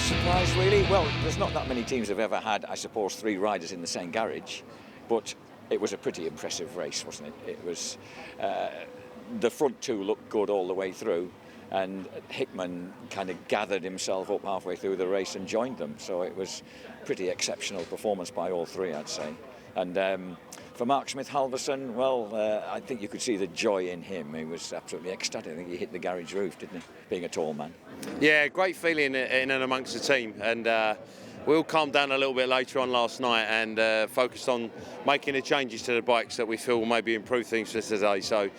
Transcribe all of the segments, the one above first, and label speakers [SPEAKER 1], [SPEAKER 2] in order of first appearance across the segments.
[SPEAKER 1] surprised, really. Well, there's not that many teams have ever had, I suppose, 3 riders in the same garage, but it was a pretty impressive race, wasn't it? It was, the front 2 looked good all the way through, and Hickman kind of gathered himself up halfway through the race and joined them, so it was pretty exceptional performance by all 3, I'd say. And for Mark Smith-Halverson, well, I think you could see the joy in him. He was absolutely ecstatic. I think he hit the garage roof, didn't he, being a tall man?
[SPEAKER 2] Yeah, great feeling in and amongst the team. And we all calmed down a little bit later on last night and focused on making the changes to the bikes that we feel will maybe improve things for today. So,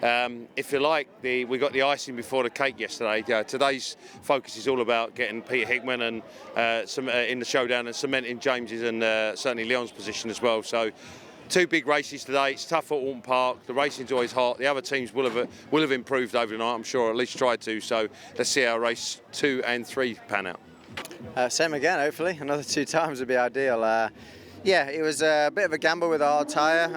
[SPEAKER 2] if you like, we got the icing before the cake yesterday. Today's focus is all about getting Peter Hickman and in the showdown and cementing James's and certainly Leon's position as well. So, 2 big races today. It's tough at Oulton Park. The racing's always hot. The other teams will have improved over the night, I'm sure, or at least tried to. So let's see how race 2 and 3 pan out.
[SPEAKER 3] Same again, hopefully. Another 2 times would be ideal. Yeah, it was a bit of a gamble with a hard tyre.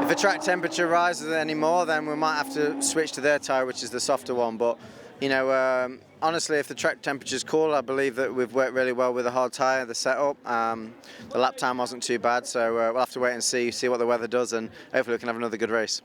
[SPEAKER 3] If the track temperature rises any more, then we might have to switch to their tyre, which is the softer one. But, you know, honestly, if the track temperature's cool, I believe that we've worked really well with the hard tyre, the setup. The lap time wasn't too bad, so we'll have to wait and see what the weather does, and hopefully we can have another good race.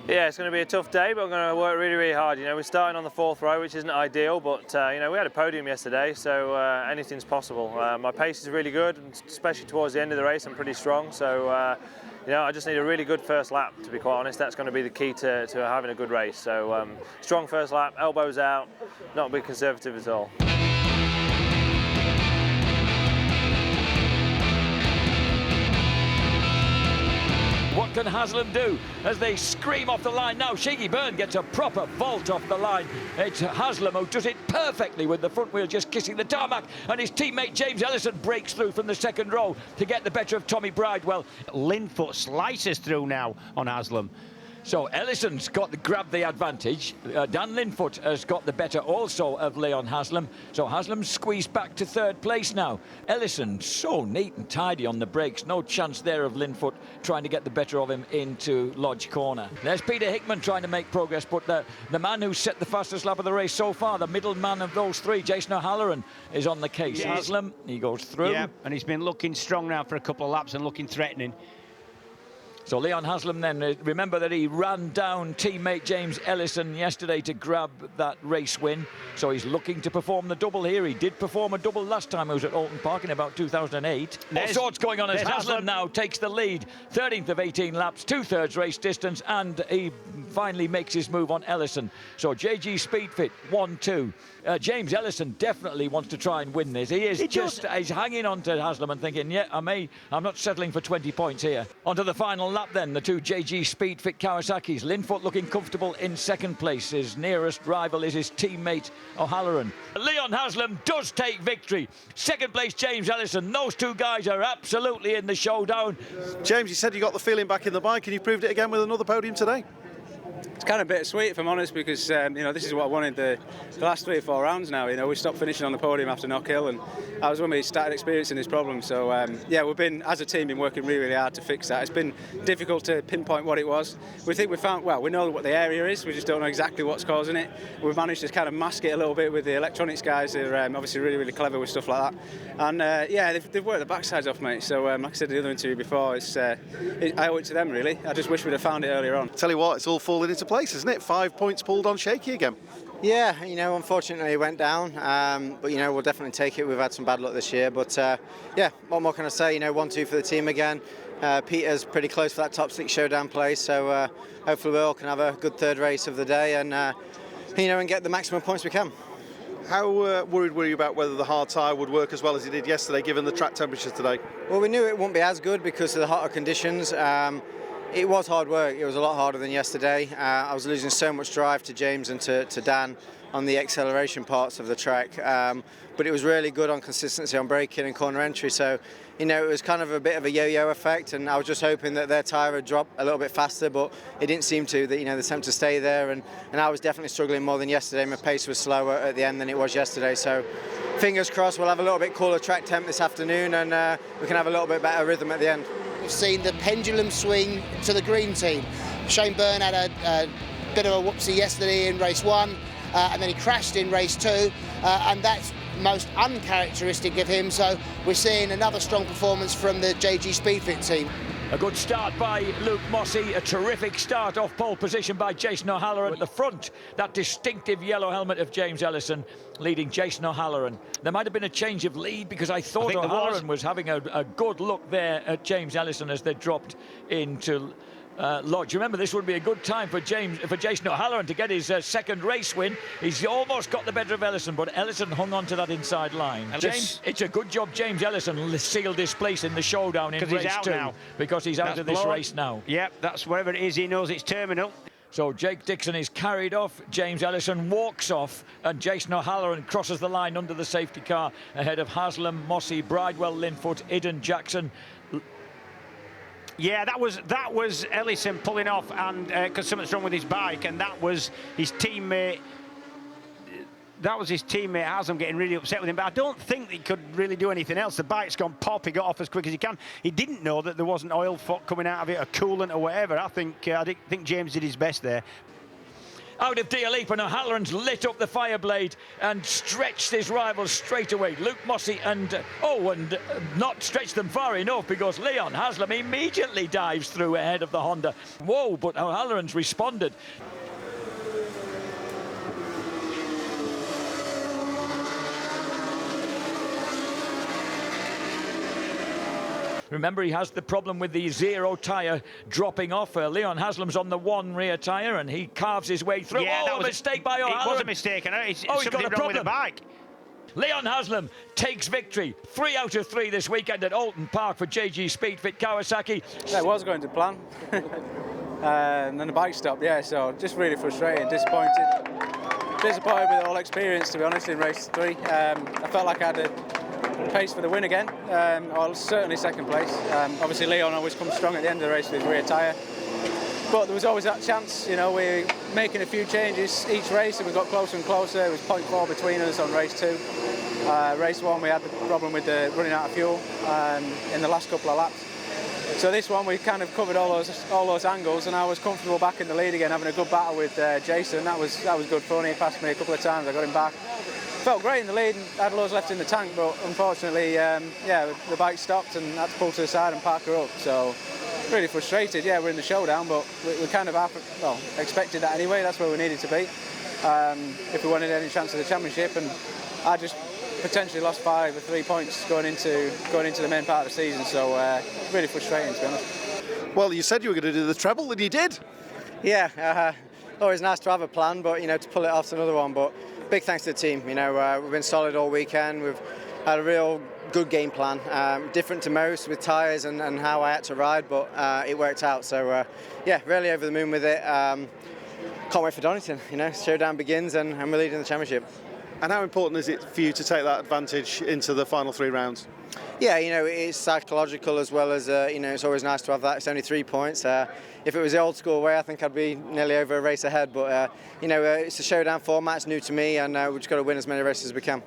[SPEAKER 4] Yeah, it's going to be a tough day, but we're going to work really, really hard. You know, we're starting on the 4th row, which isn't ideal, but you know, we had a podium yesterday, so anything's possible. My pace is really good, and especially towards the end of the race, I'm pretty strong. So, you know, I just need a really good first lap, to be quite honest. That's going to be the key to having a good race. So, strong first lap, elbows out, not be conservative at all.
[SPEAKER 1] What can Haslam do as they scream off the line? Now Shaky Byrne gets a proper vault off the line. It's Haslam who does it perfectly with the front wheel just kissing the tarmac, and his teammate James Ellison breaks through from the 2nd row to get the better of Tommy Bridewell.
[SPEAKER 5] Linfoot slices through now on Haslam.
[SPEAKER 1] So Ellison's grabbed the advantage. Dan Linfoot has got the better also of Leon Haslam. So Haslam's squeezed back to 3rd place now. Ellison so neat and tidy on the brakes. No chance there of Linfoot trying to get the better of him into Lodge Corner. There's Peter Hickman trying to make progress, but the man who set the fastest lap of the race so far, the middle man of those 3, Jason O'Halloran, is on the case. Yes. Haslam, he goes through.
[SPEAKER 5] Yeah, and he's been looking strong now for a couple of laps and looking threatening.
[SPEAKER 1] So Leon Haslam then, remember that he ran down teammate James Ellison yesterday to grab that race win. So he's looking to perform the double here. He did perform a double last time he was at Oulton Park in about 2008. All sorts going on as Haslam now takes the lead. 13th of 18 laps, 2/3 race distance, and he finally makes his move on Ellison. So JG Speedfit, 1-2. James Ellison definitely wants to try and win this. He's hanging on to Haslam and thinking, yeah, I'm not settling for 20 points here. Onto the final lap then, the 2 JG Speedfit Kawasaki's. Linfoot looking comfortable in 2nd place. His nearest rival is his teammate O'Halloran. Leon Haslam does take victory. 2nd place James Ellison. Those 2 guys are absolutely in the showdown.
[SPEAKER 6] James, you said you got the feeling back in the bike, and you proved it again with another podium today.
[SPEAKER 7] It's kind of bittersweet, if I'm honest, because you know, this is what I wanted the last 3 or 4 rounds now. You know, we stopped finishing on the podium after Knockhill, and that was when we started experiencing this problem. So yeah, we've been, as a team, working really, really hard to fix that. It's been difficult to pinpoint what it was. We think we found, well, we know what the area is. We just don't know exactly what's causing it. We've managed to kind of mask it a little bit with the electronics guys. They're obviously really, really clever with stuff like that. And yeah, they've worked the backsides off, mate. So like I said in the other interview before, I owe it to them, really. I just wish we'd have found it earlier on.
[SPEAKER 6] Tell you what, it's all falling into place, isn't it? 5 points pulled on Shaky again.
[SPEAKER 3] Yeah, you know, unfortunately it went down, but you know, we'll definitely take it. We've had some bad luck this year, but yeah, what more can I say? You know, 1-2 for the team again. Peter's pretty close for that top 6 showdown place, so hopefully we all can have a good 3rd race of the day and you know, and get the maximum points we can.
[SPEAKER 6] How worried were you about whether the hard tyre would work as well as it did yesterday, given the track temperatures today?
[SPEAKER 3] Well, we knew it wouldn't be as good because of the hotter conditions. It was hard work. It was a lot harder than yesterday. I was losing so much drive to James and to Dan on the acceleration parts of the track, but it was really good on consistency on braking and corner entry. So, you know, it was kind of a bit of a yo-yo effect, and I was just hoping that their tyre would drop a little bit faster, but it didn't seem to. That, you know, they seemed to stay there, and I was definitely struggling more than yesterday. My pace was slower at the end than it was yesterday. So, fingers crossed, we'll have a little bit cooler track temp this afternoon, and we can have a little bit better rhythm at the end.
[SPEAKER 8] We've seen the pendulum swing to the green team. Shane Byrne had a bit of a whoopsie yesterday in race 1, and then he crashed in race 2, and that's most uncharacteristic of him. So we're seeing another strong performance from the JG Speedfit team.
[SPEAKER 1] A good start by Luke Mossey, a terrific start off pole position by Jason O'Halloran at the front. That distinctive yellow helmet of James Ellison leading Jason O'Halloran. There might have been a change of lead because I thought O'Halloran was having a good look there at James Ellison as they dropped into Lodge. Remember, this would be a good time for Jason O'Halloran to get his second race win. He's almost got the better of Ellison, but Ellison hung on to that inside line. James, it's a good job James Ellison sealed his place in the showdown in race 2 now, because he's out of this race now.
[SPEAKER 5] Yep, that's wherever it is, he knows it's terminal.
[SPEAKER 1] So Jake Dixon is carried off, James Ellison walks off, and Jason O'Halloran crosses the line under the safety car ahead of Haslam, Mossey, Bridewell, Linfoot, Idden, Jackson.
[SPEAKER 5] Yeah, that was Ellison pulling off, and because something's wrong with his bike, and that was his teammate. That was his teammate Haslam getting really upset with him, but I don't think he could really do anything else. The bike's gone pop. He got off as quick as he can. He didn't know that there wasn't oil coming out of it, or coolant, or whatever. I think James did his best there.
[SPEAKER 1] Out of Dialeep, and O'Halloran's lit up the Fireblade and stretched his rivals straight away. Luke Mossey and not stretched them far enough, because Leon Haslam immediately dives through ahead of the Honda. Whoa, but O'Halloran's responded. Remember, he has the problem with the 0 tyre dropping off. Leon Haslam's on the 1 rear tyre, and he carves his way through.
[SPEAKER 5] Yeah, that was
[SPEAKER 1] a mistake by O'Halloran.
[SPEAKER 5] It was a mistake. I know.
[SPEAKER 1] He's got a problem
[SPEAKER 5] with the bike.
[SPEAKER 1] Leon Haslam takes victory. 3 out of 3 this weekend at Oulton Park for JG Speedfit Kawasaki.
[SPEAKER 7] That was going to plan. And then the bike stopped, yeah, so just really frustrating, disappointed with all experience, to be honest, in race 3. I felt like I had a pace for the win again, or certainly second place. Obviously Leon always comes strong at the end of the race with his rear tyre, but there was always that chance. You know, we're making a few changes each race, and we got closer and closer. It was 0.4 between us on race 2. Race 1 we had the problem with running out of fuel in the last couple of laps. So this one we kind of covered all those angles, and I was comfortable back in the lead again, having a good battle with Jason. That was good fun. He passed me a couple of times, I got him back. Felt great in the lead and had loads left in the tank, but unfortunately, the bike stopped and had to pull to the side and park her up. So really frustrated. Yeah, we're in the showdown, but we kind of expected that anyway. That's where we needed to be if we wanted any chance of the championship. And I just potentially lost 5 or 3 points going into the main part of the season. So really frustrating, to be honest.
[SPEAKER 6] Well, you said you were going to do the treble, and you did.
[SPEAKER 3] Yeah, always nice to have a plan, but to pull it off's another one. But big thanks to the team. We've been solid all weekend. We've had a real good game plan, different to most with tyres and how I had to ride, but it worked out. So really over the moon with it. Can't wait for Donington. Showdown begins, and we're leading the championship.
[SPEAKER 6] And how important is it for you to take that advantage into the final 3 rounds?
[SPEAKER 3] Yeah, it's psychological as well as, it's always nice to have that. It's only 3 points. If it was the old school way, I think I'd be nearly over a race ahead. But, it's a showdown format. It's new to me, and we've just got to win as many races as we can.